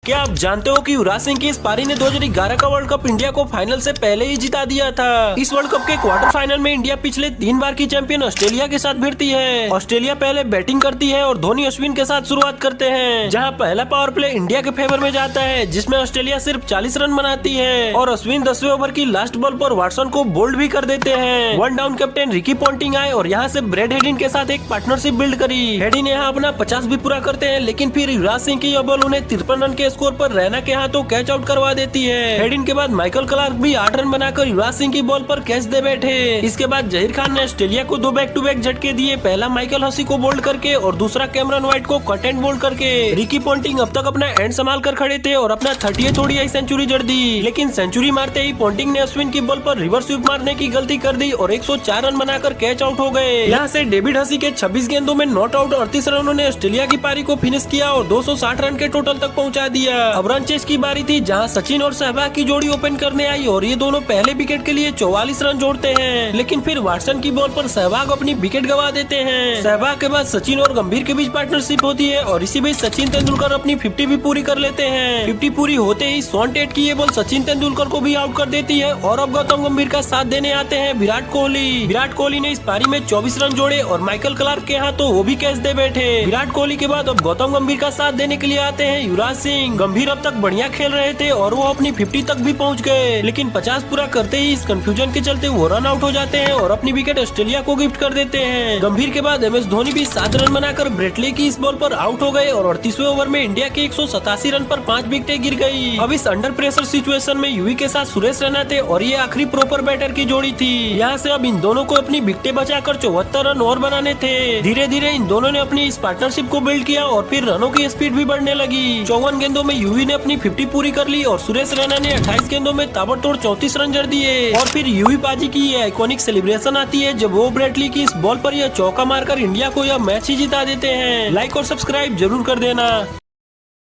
क्या आप जानते हो कि युवराज सिंह की इस पारी ने 2011 का वर्ल्ड कप इंडिया को फाइनल से पहले ही जिता दिया था। इस वर्ल्ड कप के क्वार्टर फाइनल में इंडिया पिछले 3 बार की चैंपियन ऑस्ट्रेलिया के साथ भिड़ती है। ऑस्ट्रेलिया पहले बैटिंग करती है और धोनी अश्विन के साथ शुरुआत करते हैं, जहां पहला पावर प्ले इंडिया के फेवर में जाता है, जिसमें ऑस्ट्रेलिया सिर्फ 40 रन बनाती है और अश्विन 10वें ओवर की लास्ट बॉल पर वाटसन को बोल्ड भी कर देते हैं। One down captain Ricky Ponting आए और यहाँ से ब्रेड हेडिन के साथ एक पार्टनरशिप बिल्ड करी। हेडिन यहाँ अपना 50 भी पूरा करते हैं, लेकिन फिर युवराज सिंह की यह बॉल उन्हें 53 रन के स्कोर पर रैना के हाथों कैच आउट करवा देती है। हेडिन के बाद माइकल क्लार्क भी 8 रन बनाकर युवराज सिंह की बॉल पर कैच दे बैठे। इसके बाद जहीर खान ने ऑस्ट्रेलिया को 2 बैक टू बैक झटके दिए, पहला माइकल हसी को बोल्ड करके और दूसरा कैमरन व्हाइट को कट एंड बोल्ड करके। रिकी पॉन्टिंग अब तक अपना एंड संभाल कर खड़े थे और अपना 30th ODI सेंचुरी जड़ दी, लेकिन सेंचुरी मारते ही पॉन्टिंग ने अश्विन की बॉल पर रिवर्स स्वीप मारने की गलती कर दी और 104 रन बनाकर कैच आउट हो गए। यहाँ से डेविड हसी के 26 गेंदों में नॉट आउट 38 रनों ने ऑस्ट्रेलिया की पारी को फिनिश किया और 260 रन के टोटल तक पहुँचा दिया। अब रन चेस की बारी थी, जहां सचिन और सहवाग की जोड़ी ओपन करने आई और ये दोनों पहले विकेट के लिए 44 रन जोड़ते हैं, लेकिन फिर वाटसन की बॉल पर सहवाग अपनी विकेट गवा देते हैं। सहवाग के बाद सचिन और गंभीर के बीच पार्टनरशिप होती है और इसी बीच सचिन तेंदुलकर अपनी 50 भी पूरी कर लेते हैं। 50 पूरी होते ही शॉन टेट की ये बॉल सचिन तेंदुलकर को भी आउट कर देती है और अब गौतम गंभीर का साथ देने आते हैं विराट कोहली। विराट कोहली ने इस पारी में 24 रन जोड़े और माइकल क्लार्क के हाथों वो भी कैच दे बैठे। विराट कोहली के बाद अब गौतम गंभीर का साथ देने के लिए आते हैं युवराज सिंह। गंभीर अब तक बढ़िया खेल रहे थे और वो अपनी 50 तक भी पहुंच गए, लेकिन 50 पूरा करते ही इस कंफ्यूजन के चलते वो रन आउट हो जाते हैं और अपनी विकेट ऑस्ट्रेलिया को गिफ्ट कर देते हैं। गंभीर के बाद MS धोनी भी 7 रन बनाकर ब्रेटले की इस बॉल पर आउट हो गए और 38वें ओवर में इंडिया के 187 रन पर 5 विकेटें गिर गई। अब इस अंडर प्रेशर सिचुएशन में यूवी के साथ सुरेश रैना थे और ये आखिरी प्रॉपर बैटर की जोड़ी थी। यहाँ से अब इन दोनों को अपनी विकेटें बचाकर 74 रन और बनाने थे। धीरे धीरे इन दोनों ने अपनी इस पार्टनरशिप को बिल्ड किया और फिर रनों की स्पीड भी बढ़ने लगी। 54 गेंदों में यूवी ने अपनी 50 पूरी कर ली और सुरेश रैना ने 28 गेंदों में ताबड़तोड़ 34 रन जड़ दिए। और फिर यूवी पाजी की ये आइकॉनिक सेलिब्रेशन आती है, जब वो ब्रेटली की इस बॉल पर यह चौका मारकर इंडिया को यह मैच ही जिता देते हैं। लाइक और सब्सक्राइब जरूर कर देना।